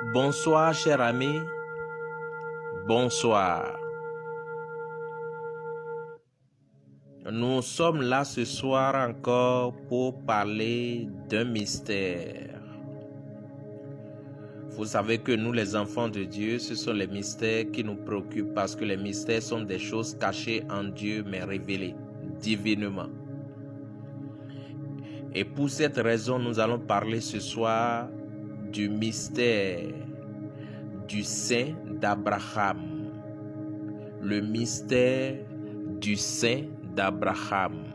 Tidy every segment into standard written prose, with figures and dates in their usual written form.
Bonsoir, cher ami. Bonsoir. Nous sommes là ce soir encore pour parler d'un mystère. Vous savez que nous, les enfants de Dieu, ce sont les mystères qui nous préoccupent parce que les mystères sont des choses cachées en Dieu mais révélées divinement. Et pour cette raison, nous allons parler ce soir du mystère du sein d'Abraham. Le mystère du sein d'Abraham.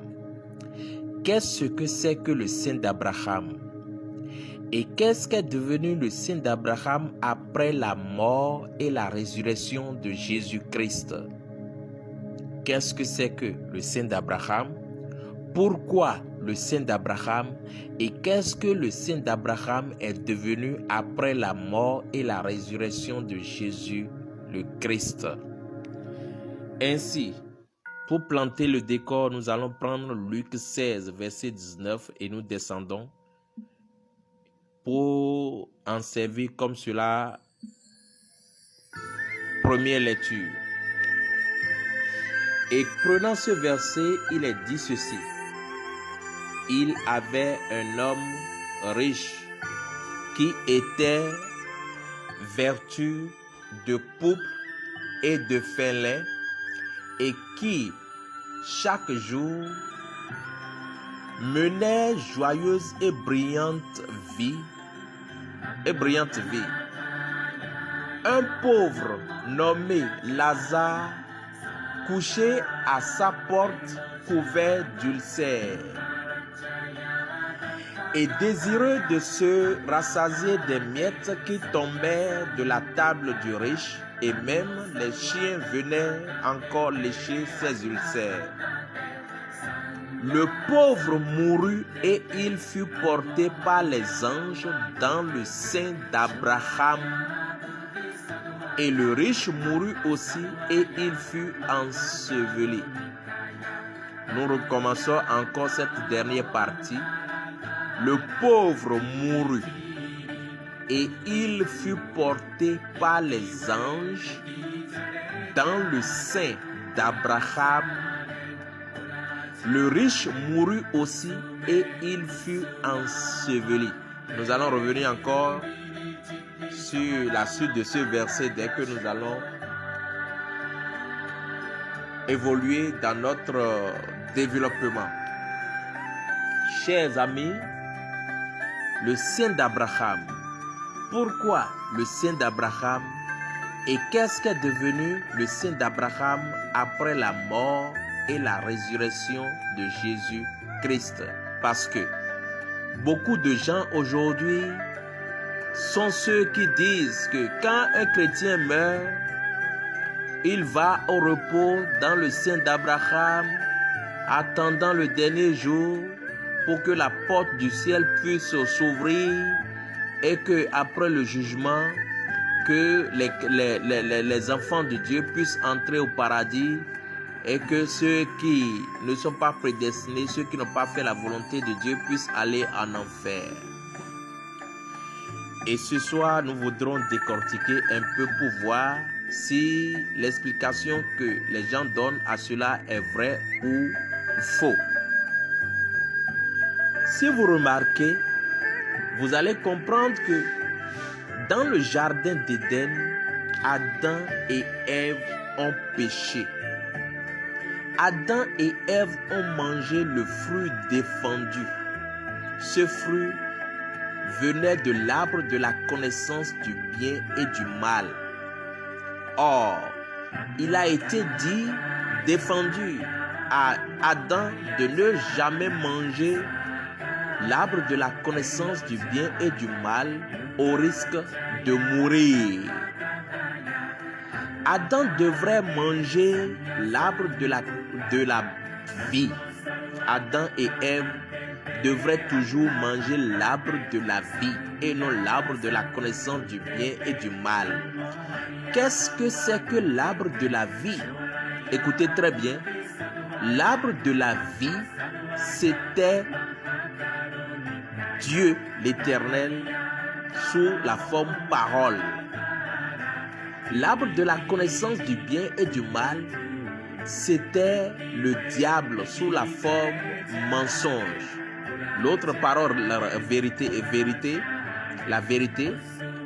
Qu'est-ce que c'est que le sein d'Abraham? Et qu'est-ce qu'est devenu le sein d'Abraham après la mort et la résurrection de Jésus-Christ? Qu'est-ce que c'est que le sein d'Abraham? Pourquoi le sein d'Abraham? Et qu'est-ce que le sein d'Abraham est devenu après la mort et la résurrection de Jésus le Christ? Ainsi, pour planter le décor, nous allons prendre Luc 16, verset 19 et nous descendons pour en servir comme cela. Première lecture. Et prenant ce verset, il est dit ceci. Il avait un homme riche qui était vêtu de pourpre et de fin lin et qui, chaque jour, menait joyeuse et brillante vie. Un pauvre nommé Lazare, couché à sa porte, couvert d'ulcères, et désireux de se rassasier des miettes qui tombaient de la table du riche, et même les chiens venaient encore lécher ses ulcères. Le pauvre mourut et il fut porté par les anges dans le sein d'Abraham. Et le riche mourut aussi et il fut enseveli. Nous recommençons encore cette dernière partie. Le pauvre mourut et il fut porté par les anges dans le sein d'Abraham. Le riche mourut aussi et il fut enseveli. Nous allons revenir encore sur la suite de ce verset dès que nous allons évoluer dans notre développement. Chers amis, le sein d'Abraham. Pourquoi le sein d'Abraham? Et qu'est-ce qu'est devenu le sein d'Abraham après la mort et la résurrection de Jésus-Christ? Parce que beaucoup de gens aujourd'hui sont ceux qui disent que quand un chrétien meurt, il va au repos dans le sein d'Abraham, attendant le dernier jour pour que la porte du ciel puisse s'ouvrir et que après le jugement, que les enfants de Dieu puissent entrer au paradis et que ceux qui ne sont pas prédestinés, ceux qui n'ont pas fait la volonté de Dieu puissent aller en enfer. Et ce soir, nous voudrons décortiquer un peu pour voir si l'explication que les gens donnent à cela est vraie ou faux. Si vous remarquez, vous allez comprendre que dans le jardin d'Éden, Adam et Ève ont péché. Adam et Ève ont mangé le fruit défendu. Ce fruit venait de l'arbre de la connaissance du bien et du mal. Or, il a été dit, défendu à Adam de ne jamais manger l'arbre de la connaissance du bien et du mal au risque de mourir. Adam devrait manger l'arbre de la vie. Adam et Ève devraient toujours manger l'arbre de la vie et non l'arbre de la connaissance du bien et du mal. Qu'est-ce que c'est que l'arbre de la vie? Écoutez très bien. L'arbre de la vie, c'était Dieu l'Éternel sous la forme parole. L'arbre de la connaissance du bien et du mal, c'était le diable sous la forme mensonge. L'autre parole, la vérité est vérité, la vérité.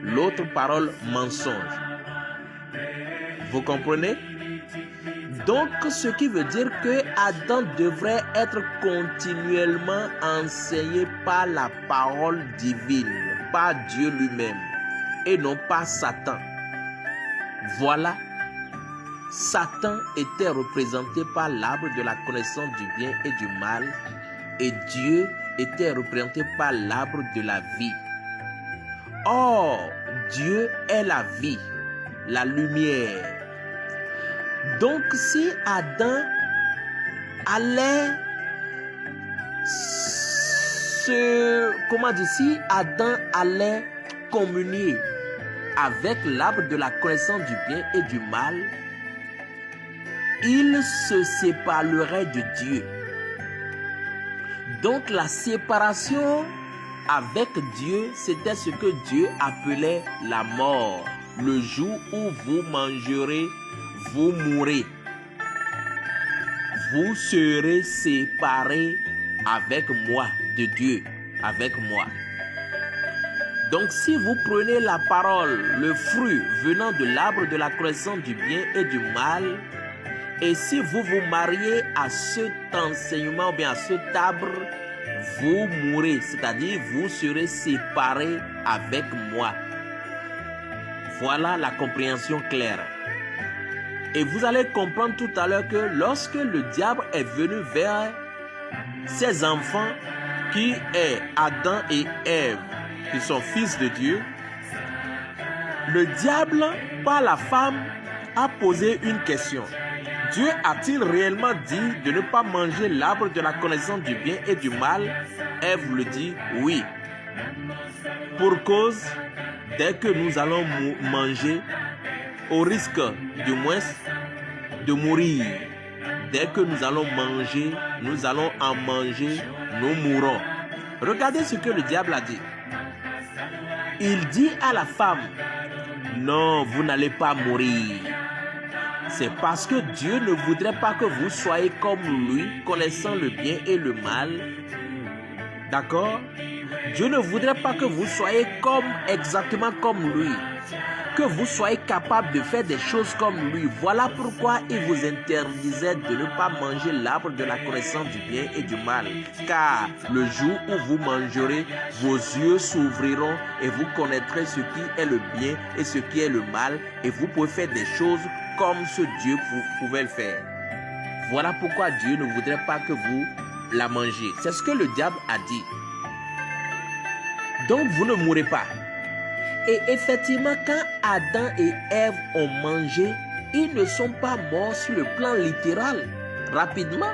L'autre parole, mensonge. Vous comprenez? Donc, ce qui veut dire que Adam devrait être continuellement enseigné par la parole divine, par Dieu lui-même, et non pas Satan. Voilà, Satan était représenté par l'arbre de la connaissance du bien et du mal, et Dieu était représenté par l'arbre de la vie. Or, Dieu est la vie, la lumière. Donc, si Adam allait si Adam allait communier avec l'arbre de la connaissance du bien et du mal, il se séparerait de Dieu. Donc, la séparation avec Dieu, c'était ce que Dieu appelait la mort. Le jour où vous mangerez, vous mourrez. Vous serez séparés avec moi, de Dieu, avec moi. Donc si vous prenez la parole, le fruit venant de l'arbre de la connaissance du bien et du mal, et si vous vous mariez à cet enseignement ou bien à cet arbre, vous mourrez, c'est-à-dire vous serez séparés avec moi. Voilà la compréhension claire. Et vous allez comprendre tout à l'heure que lorsque le diable est venu vers ses enfants, qui est Adam et Ève, qui sont fils de Dieu, le diable, par la femme, a posé une question. Dieu a-t-il réellement dit de ne pas manger l'arbre de la connaissance du bien et du mal? Ève le dit oui. Pour cause, dès que nous allons manger, au risque du moins de mourir, dès que nous allons manger, nous allons en manger, nous mourrons. Regardez ce que le diable a dit. Il dit à la femme, non, vous n'allez pas mourir. C'est parce que Dieu ne voudrait pas que vous soyez comme lui, connaissant le bien et le mal. D'accord? Dieu ne voudrait pas que vous soyez exactement comme lui. Que vous soyez capable de faire des choses comme lui. Voilà pourquoi il vous interdisait de ne pas manger l'arbre de la connaissance du bien et du mal. Car le jour où vous mangerez, vos yeux s'ouvriront et vous connaîtrez ce qui est le bien et ce qui est le mal. Et vous pouvez faire des choses comme ce Dieu pouvait le faire. Voilà pourquoi Dieu ne voudrait pas que vous la mangiez. C'est ce que le diable a dit. Donc vous ne mourrez pas. Et effectivement, quand Adam et Ève ont mangé, ils ne sont pas morts sur le plan littéral, rapidement,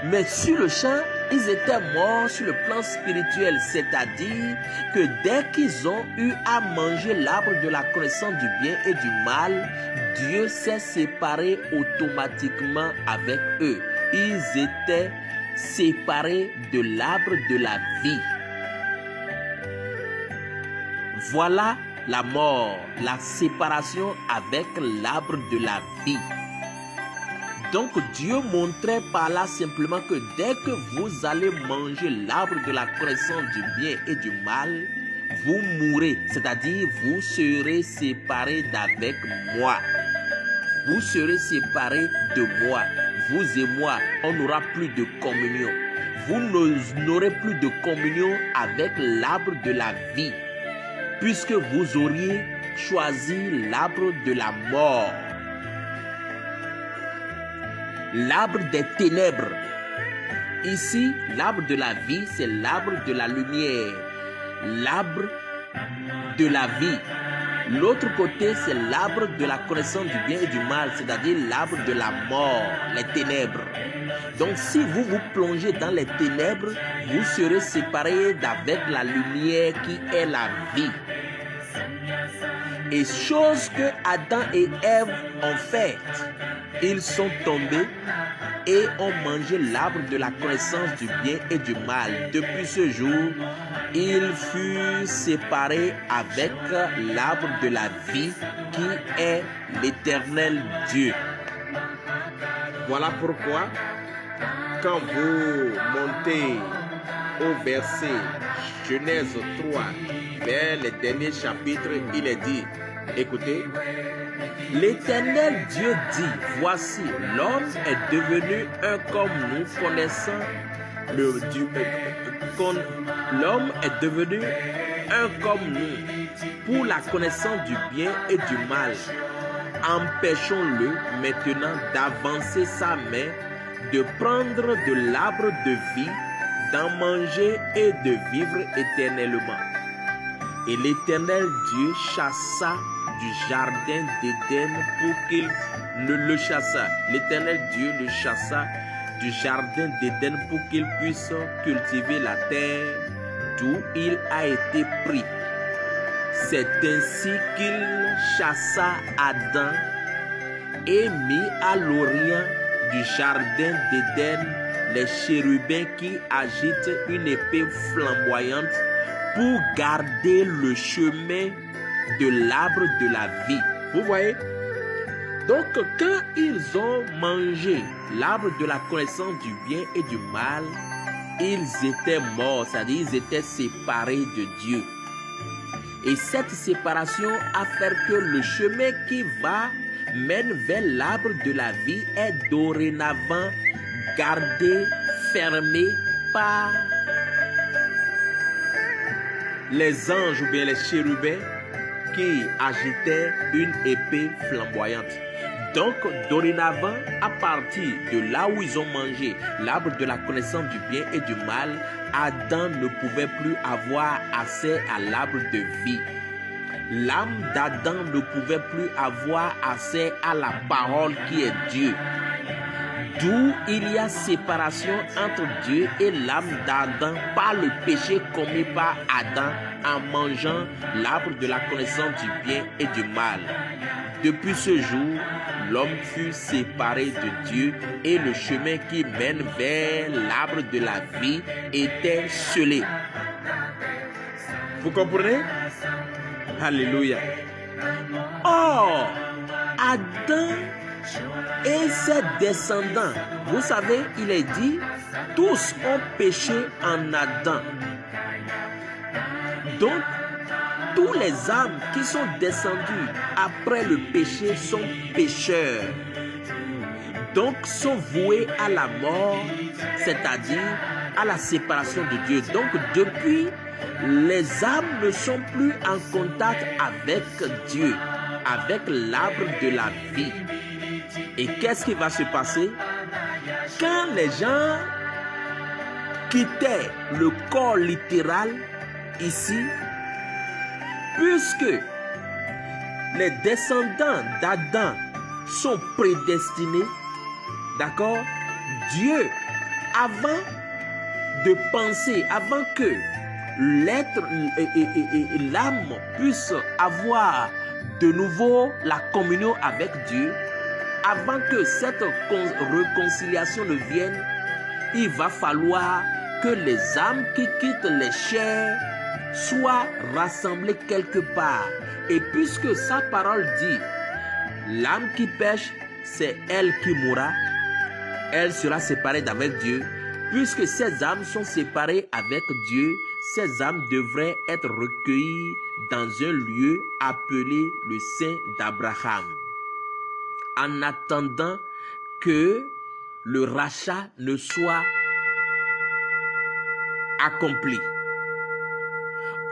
mais sur le champ, ils étaient morts sur le plan spirituel, c'est-à-dire que dès qu'ils ont eu à manger l'arbre de la connaissance du bien et du mal, Dieu s'est séparé automatiquement avec eux. Ils étaient séparés de l'arbre de la vie. Voilà la mort, la séparation avec l'arbre de la vie. Donc Dieu montrait par là simplement que dès que vous allez manger l'arbre de la connaissance du bien et du mal, vous mourrez, c'est-à-dire vous serez séparés d'avec moi. Vous serez séparés de moi. Vous et moi, on n'aura plus de communion. Vous n'aurez plus de communion avec l'arbre de la vie, puisque vous auriez choisi l'arbre de la mort, l'arbre des ténèbres. Ici, l'arbre de la vie, c'est l'arbre de la lumière, l'arbre de la vie. L'autre côté, c'est l'arbre de la connaissance du bien et du mal, c'est-à-dire l'arbre de la mort, les ténèbres. Donc, si vous vous plongez dans les ténèbres, vous serez séparés d'avec la lumière qui est la vie. Et chose que Adam et Ève ont faite, ils sont tombés et ont mangé l'arbre de la connaissance du bien et du mal. Depuis ce jour, ils furent séparés avec l'arbre de la vie qui est l'Éternel Dieu. Voilà pourquoi, quand vous montez au verset Genèse 3, vers les derniers chapitres, il est dit, écoutez, l'Éternel Dieu dit, voici, l'homme est devenu un comme nous, connaissant l'homme est devenu un comme nous, pour la connaissance du bien et du mal. Empêchons-le maintenant d'avancer sa main, de prendre de l'arbre de vie, d'en manger et de vivre éternellement. Et l'Éternel Dieu chassa du jardin d'Éden pour qu'il ne le chassât. L'Éternel Dieu le chassa du jardin d'Éden pour qu'il puisse cultiver la terre d'où il a été pris. C'est ainsi qu'il chassa Adam et mit à l'orient du jardin d'Éden les chérubins qui agitent une épée flamboyante pour garder le chemin de l'arbre de la vie. Vous voyez? Donc, quand ils ont mangé l'arbre de la connaissance du bien et du mal, ils étaient morts, c'est-à-dire ils étaient séparés de Dieu. Et cette séparation a fait que le chemin qui mène vers l'arbre de la vie est dorénavant gardé, fermé par les anges ou bien les chérubins qui agitaient une épée flamboyante. Donc, dorénavant, à partir de là où ils ont mangé l'arbre de la connaissance du bien et du mal, Adam ne pouvait plus avoir accès à l'arbre de vie. L'âme d'Adam ne pouvait plus avoir accès à la parole qui est Dieu. D'où il y a séparation entre Dieu et l'âme d'Adam par le péché commis par Adam en mangeant l'arbre de la connaissance du bien et du mal. Depuis ce jour, l'homme fut séparé de Dieu et le chemin qui mène vers l'arbre de la vie était scellé. Vous comprenez? Alléluia. Or, Adam et ses descendants, vous savez, il est dit, tous ont péché en Adam. Donc, tous les âmes qui sont descendues après le péché sont pécheurs. Donc, sont voués à la mort, c'est-à-dire à la séparation de Dieu. Donc, depuis, les âmes ne sont plus en contact avec Dieu, avec l'arbre de la vie. Et qu'est-ce qui va se passer? Quand les gens quittaient le corps littéral ici, puisque les descendants d'Adam sont prédestinés, d'accord? Dieu, avant de penser, avant que l'être et l'âme puissent avoir de nouveau la communion avec Dieu, avant que cette réconciliation ne vienne, il va falloir que les âmes qui quittent les chairs soient rassemblées quelque part. Et puisque sa parole dit, l'âme qui pêche, c'est elle qui mourra, elle sera séparée d'avec Dieu. Puisque ces âmes sont séparées avec Dieu, ces âmes devraient être recueillies dans un lieu appelé le sein d'Abraham, en attendant que le rachat ne soit accompli.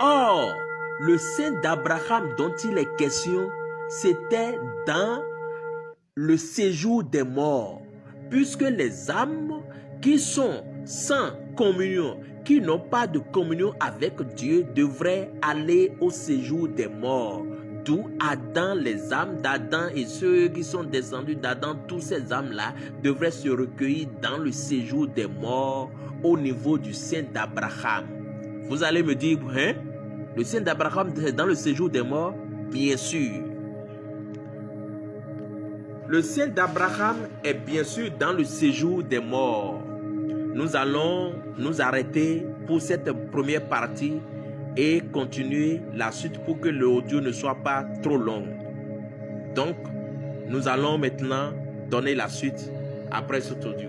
Or, le sein d'Abraham dont il est question, c'était dans le séjour des morts, puisque les âmes qui sont sans communion, qui n'ont pas de communion avec Dieu, devraient aller au séjour des morts. D'où Adam, les âmes d'Adam et ceux qui sont descendus d'Adam, tous ces âmes-là devraient se recueillir dans le séjour des morts au niveau du sein d'Abraham. Vous allez me dire, hein? Le sein d'Abraham est dans le séjour des morts? Bien sûr. Le sein d'Abraham est bien sûr dans le séjour des morts. Nous allons nous arrêter pour cette première partie et continuer la suite pour que l'audio ne soit pas trop long. Donc, nous allons maintenant donner la suite après cet audio.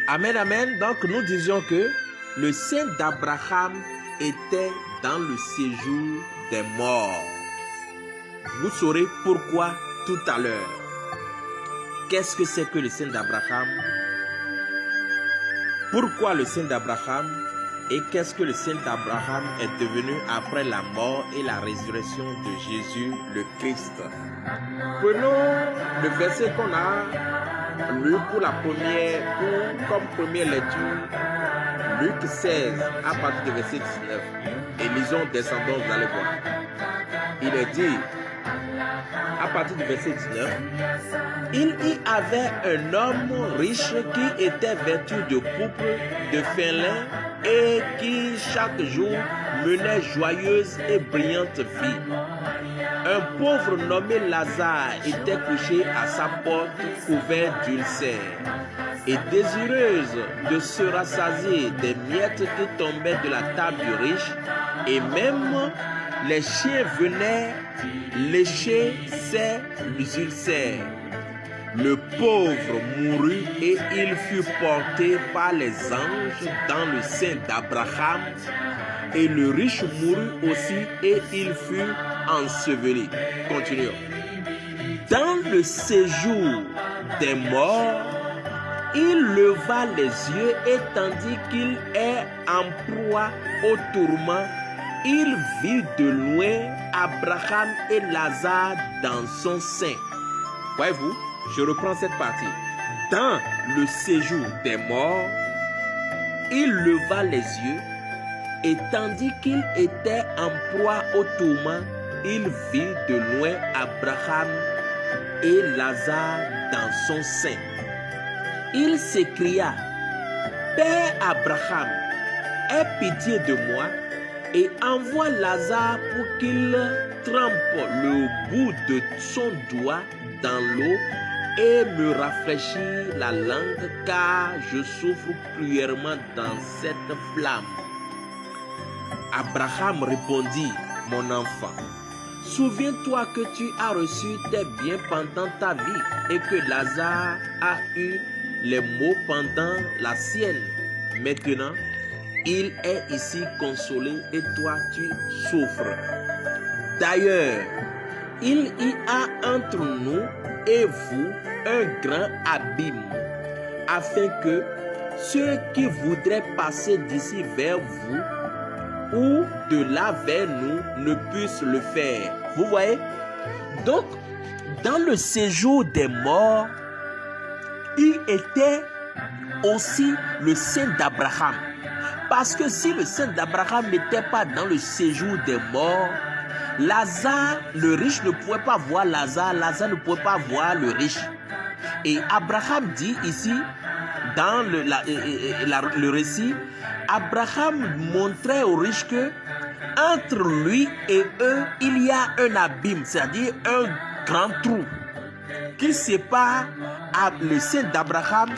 Amen, amen. Donc, nous disions que le sein d'Abraham était dans le séjour des morts. Vous saurez pourquoi tout à l'heure. Qu'est-ce que c'est que le sein d'Abraham? Pourquoi le sein d'Abraham? Et qu'est-ce que le sein d'Abraham est devenu après la mort et la résurrection de Jésus le Christ? Prenons le verset qu'on a lu pour comme première lecture, Luc 16 à partir du verset 19. Et lisons, descendons, vous allez voir. Il est dit, à partir du verset 19, il y avait un homme riche qui était vêtu de pourpre, de fin lin, et qui chaque jour menait joyeuse et brillante vie. Un pauvre nommé Lazare était couché à sa porte couvert d'ulcères et désireuse de se rassasier des miettes qui tombaient de la table du riche, et même les chiens venaient lécher ses ulcères. Le pauvre mourut et il fut porté par les anges dans le sein d'Abraham, et le riche mourut aussi et il fut enseveli. Continuons. Dans le séjour des morts, il leva les yeux et tandis qu'il est en proie au tourment, il vit de loin Abraham et Lazare dans son sein. Voyez-vous, je reprends cette partie. Dans le séjour des morts, il leva les yeux et tandis qu'il était en proie au tourment, il vit de loin Abraham et Lazare dans son sein. Il s'écria, « Père Abraham, aie pitié de moi et envoie Lazare pour qu'il trempe le bout de son doigt dans l'eau et me rafraîchisse la langue, car je souffre cruellement dans cette flamme. » Abraham répondit, « Mon enfant, souviens-toi que tu as reçu tes biens pendant ta vie et que Lazare a eu les maux pendant la sienne. Maintenant, il est ici consolé et toi tu souffres. D'ailleurs, il y a entre nous et vous un grand abîme, afin que ceux qui voudraient passer d'ici vers vous ou de là vers nous ne puissent le faire. » Vous voyez? Donc, dans le séjour des morts, il était aussi le sein d'Abraham. Parce que si le sein d'Abraham n'était pas dans le séjour des morts, Lazare, le riche, ne pouvait pas voir Lazare, Lazare ne pouvait pas voir le riche. Et Abraham dit ici, dans le récit, Abraham montrait aux riches que entre lui et eux, il y a un abîme, c'est-à-dire un grand trou qui sépare le sein d'Abraham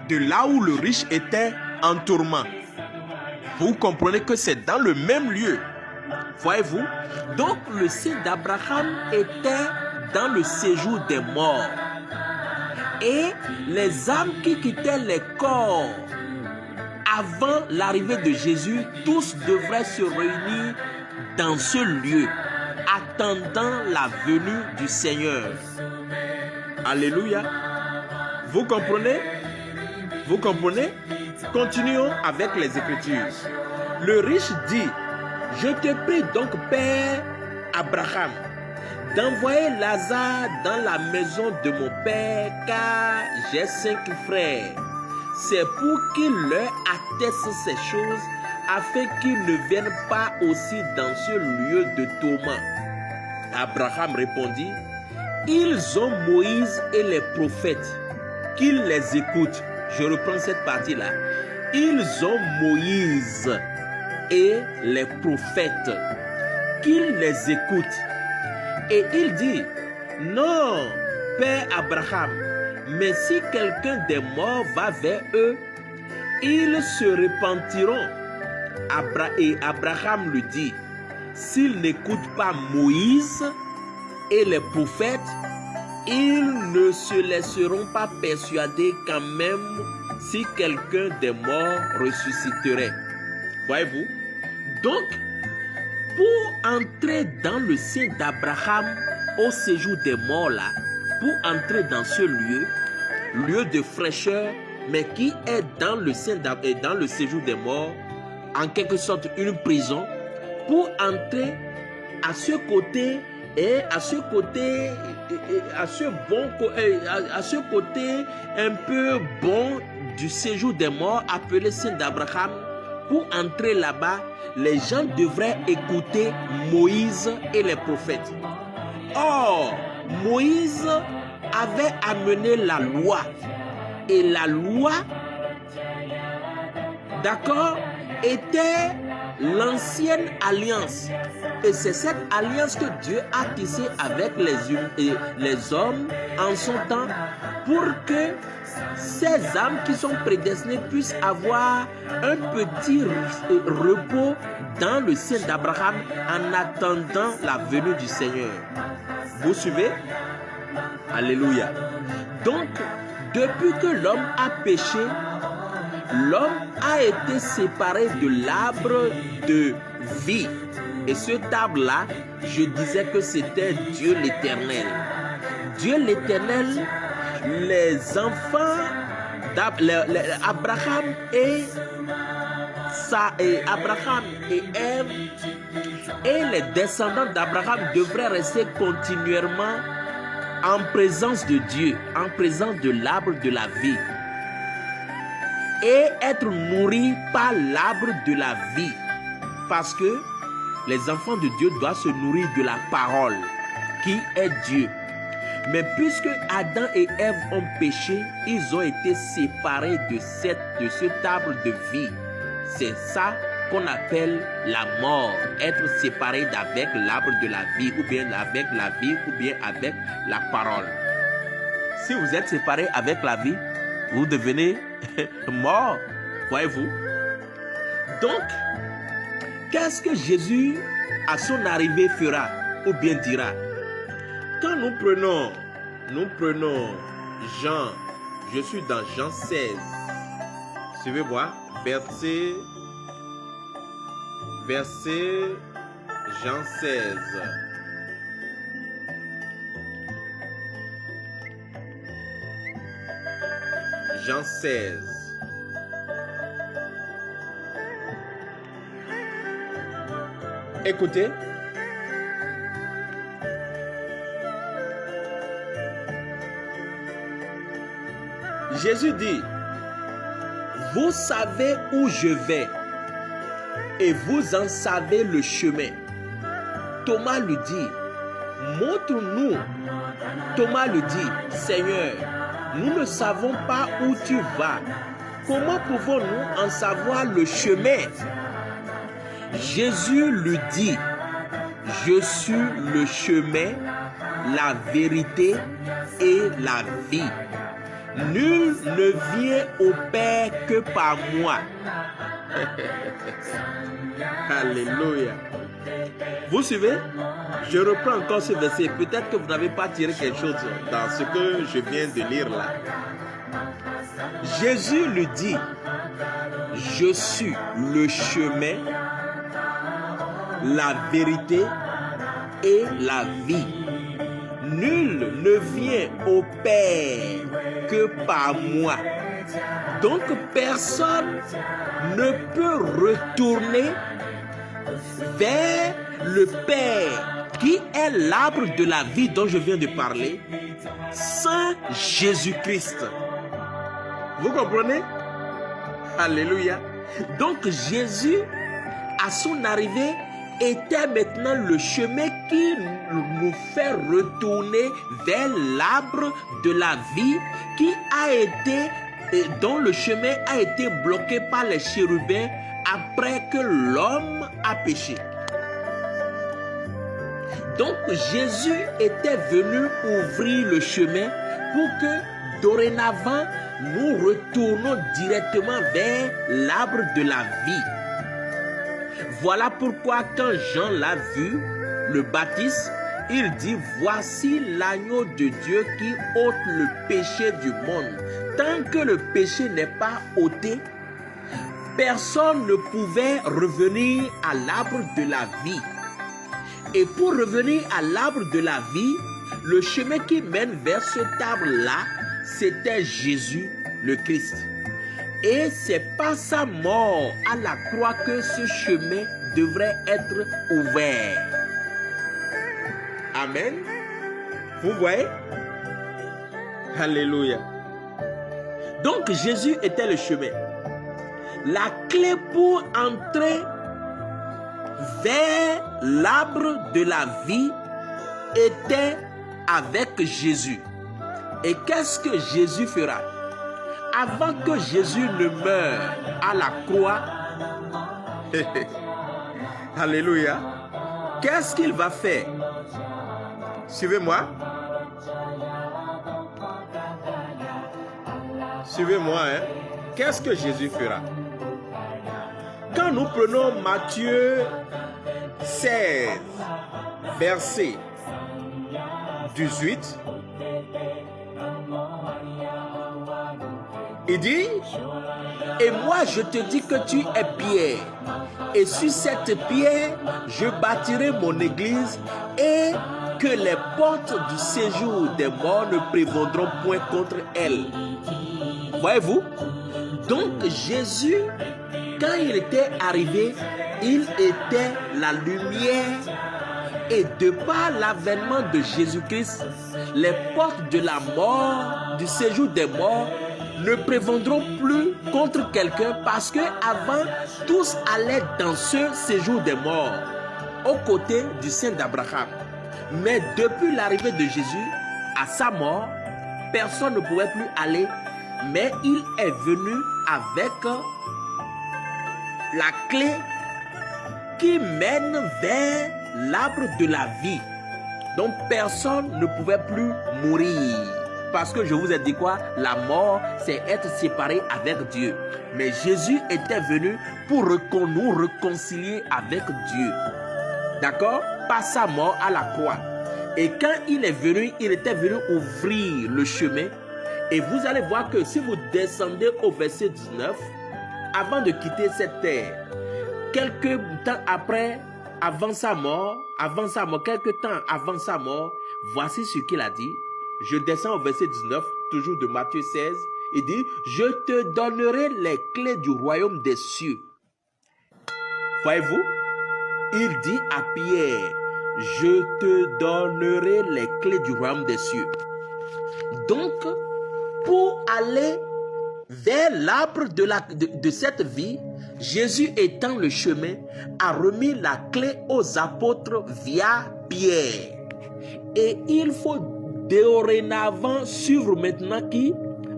de là où le riche était en tourment. Vous comprenez que c'est dans le même lieu. Voyez-vous? Donc le sein d'Abraham était dans le séjour des morts. Et les âmes qui quittaient les corps avant l'arrivée de Jésus, tous devraient se réunir dans ce lieu, attendant la venue du Seigneur. Alléluia. Vous comprenez? Vous comprenez? Continuons avec les Écritures. Le riche dit, « Je te prie donc, Père Abraham, d'envoyer Lazare dans la maison de mon père, car j'ai 5 frères. C'est pour qu'il leur atteste ces choses, afin qu'ils ne viennent pas aussi dans ce lieu de tourment. » Abraham répondit, ils ont Moïse et les prophètes, qu'ils les écoutent. Je reprends cette partie-là. Ils ont Moïse et les prophètes, qu'ils les écoutent. Et il dit, non, Père Abraham, mais si quelqu'un des morts va vers eux, ils se repentiront. Et Abraham lui dit, s'ils n'écoutent pas Moïse et les prophètes, ils ne se laisseront pas persuader quand même si quelqu'un des morts ressusciterait. Voyez-vous? Donc, pour entrer dans le sein d'Abraham au séjour des morts là, pour entrer dans ce lieu de fraîcheur, mais qui est dans le sein dans le séjour des morts, en quelque sorte une prison, pour entrer à ce côté et à ce côté un peu bon du séjour des morts appelé sein d'Abraham, pour entrer là-bas, les gens devraient écouter Moïse et les prophètes. Or, Moïse avait amené la loi. Et la loi, d'accord, était l'ancienne alliance. Et c'est cette alliance que Dieu a tissée avec les hommes en son temps pour que ces âmes qui sont prédestinées puissent avoir un petit repos dans le sein d'Abraham en attendant la venue du Seigneur. Vous suivez? Alléluia. Donc, depuis que l'homme a péché, l'homme a été séparé de l'arbre de vie. Et cet arbre-là, je disais que c'était Dieu l'Éternel. Dieu l'Éternel, les enfants d'Abraham et Abraham et Ève et les descendants d'Abraham devraient rester continuellement en présence de Dieu, en présence de l'arbre de la vie et être nourris par l'arbre de la vie, parce que les enfants de Dieu doivent se nourrir de la parole qui est Dieu. Mais puisque Adam et Ève ont péché, ils ont été séparés de cet arbre de vie. C'est ça qu'on appelle la mort, être séparé d'avec l'arbre de la vie, ou bien avec la vie, ou bien avec la parole. Si vous êtes séparé avec la vie, vous devenez mort, voyez-vous. Donc, qu'est-ce que Jésus, à son arrivée, fera, ou bien dira? Quand nous prenons Jean, je suis dans Jean 16, suivez-moi, verset Jean 16. Jean 16. Écoutez. Jésus dit, vous savez où je vais et vous en savez le chemin. Thomas lui dit, montre-nous. Thomas lui dit, Seigneur, nous ne savons pas où tu vas. Comment pouvons-nous en savoir le chemin? Jésus lui dit, je suis le chemin, la vérité et la vie. Nul ne vient au Père que par moi. Alléluia. Vous suivez? Je reprends encore ce verset. Peut-être que vous n'avez pas tiré quelque chose dans ce que je viens de lire là. Jésus lui dit, je suis le chemin, la vérité et la vie. Nul ne vient au Père que par moi. Donc personne ne peut retourner vers le Père qui est l'arbre de la vie dont je viens de parler sans Jésus-Christ. Vous comprenez? Alléluia. Donc Jésus, à son arrivée, était maintenant le chemin qui nous fait retourner vers l'arbre de la vie dont le chemin a été bloqué par les chérubins après que l'homme a péché. Donc Jésus était venu ouvrir le chemin pour que dorénavant nous retournons directement vers l'arbre de la vie. Voilà pourquoi quand Jean l'a vu, le Baptiste, il dit: voici l'agneau de Dieu qui ôte le péché du monde. Tant que le péché n'est pas ôté, personne ne pouvait revenir à l'arbre de la vie. Et pour revenir à l'arbre de la vie, le chemin qui mène vers cet arbre-là, c'était Jésus le Christ. Et c'est par sa mort à la croix que ce chemin devrait être ouvert. Amen. Vous voyez? Alléluia. Donc Jésus était le chemin. La clé pour entrer vers l'arbre de la vie était avec Jésus. Et qu'est-ce que Jésus fera? Avant que Jésus ne meure à la croix, alléluia, qu'est-ce qu'il va faire? Suivez-moi. Suivez-moi, hein. Qu'est-ce que Jésus fera? Quand nous prenons Matthieu 16, verset 18, il dit: et moi je te dis que tu es Pierre, et sur cette pierre je bâtirai mon église, et que les portes du séjour des morts ne prévaudront point contre elle. Voyez-vous? Donc Jésus, quand il était arrivé, il était la lumière, et de par l'avènement de Jésus-Christ, les portes de la mort, du séjour des morts, ne prévaudront plus contre quelqu'un, parce que avant tous allaient dans ce séjour des morts aux côtés du sein d'Abraham. Mais depuis l'arrivée de Jésus à sa mort, personne ne pouvait plus aller, mais il est venu avec la clé qui mène vers l'arbre de la vie. Donc personne ne pouvait plus mourir. Parce que je vous ai dit quoi? La mort, c'est être séparé avec Dieu. Mais Jésus était venu pour nous réconcilier avec Dieu. D'accord? Par sa mort à la croix. Et quand il est venu, il était venu ouvrir le chemin. Et vous allez voir que si vous descendez au verset 19, avant de quitter cette terre, quelques temps après, quelques temps avant sa mort, voici ce qu'il a dit. Je descends au verset 19, toujours de Matthieu 16. Il dit: je te donnerai les clés du royaume des cieux. Voyez-vous? Il dit à Pierre: je te donnerai les clés du royaume des cieux. Donc, pour aller vers l'arbre de cette vie, Jésus étant le chemin, a remis la clé aux apôtres via Pierre. Et il faut dorénavant suivre maintenant qui?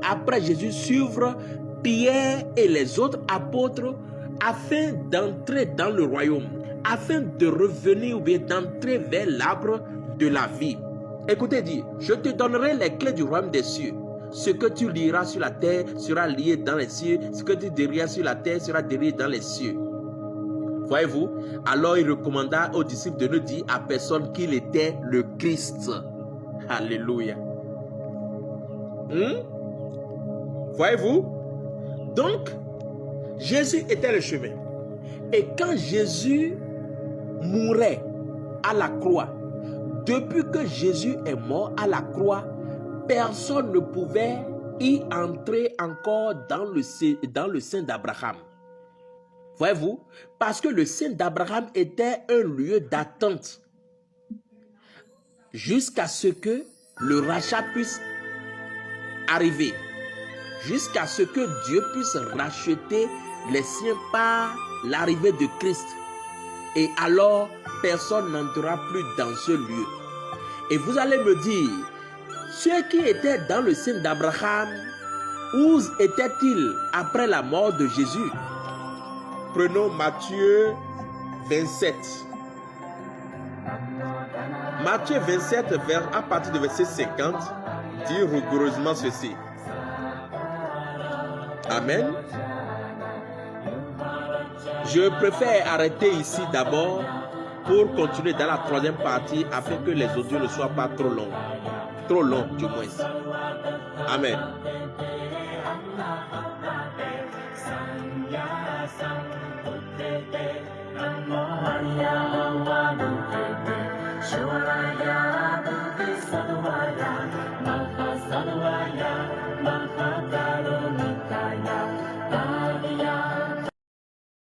Après Jésus, suivre Pierre et les autres apôtres afin d'entrer dans le royaume, afin de revenir ou bien d'entrer vers l'arbre de la vie. Écoutez, dit: je te donnerai les clés du royaume des cieux. Ce que tu liras sur la terre sera lié dans les cieux. Ce que tu délieras sur la terre sera délié dans les cieux. Voyez-vous? Alors il recommanda aux disciples de ne dire à personne qu'il était le Christ. Alléluia. Voyez-vous? Donc, Jésus était le chemin. Et quand Jésus mourait à la croix, depuis que Jésus est mort à la croix, personne ne pouvait y entrer encore dans le sein d'Abraham. Voyez-vous? Parce que le sein d'Abraham était un lieu d'attente jusqu'à ce que le rachat puisse arriver, jusqu'à ce que Dieu puisse racheter les siens par l'arrivée de Christ. Et alors, personne n'entrera plus dans ce lieu. Et vous allez me dire, ceux qui étaient dans le sein d'Abraham, où étaient-ils après la mort de Jésus? Prenons Matthieu 27. Matthieu 27, à partir du verset 50, dit rigoureusement ceci. Amen. Je préfère arrêter ici d'abord pour continuer dans la troisième partie afin que les audios ne soient pas trop longs. Trop longs du moins. Amen.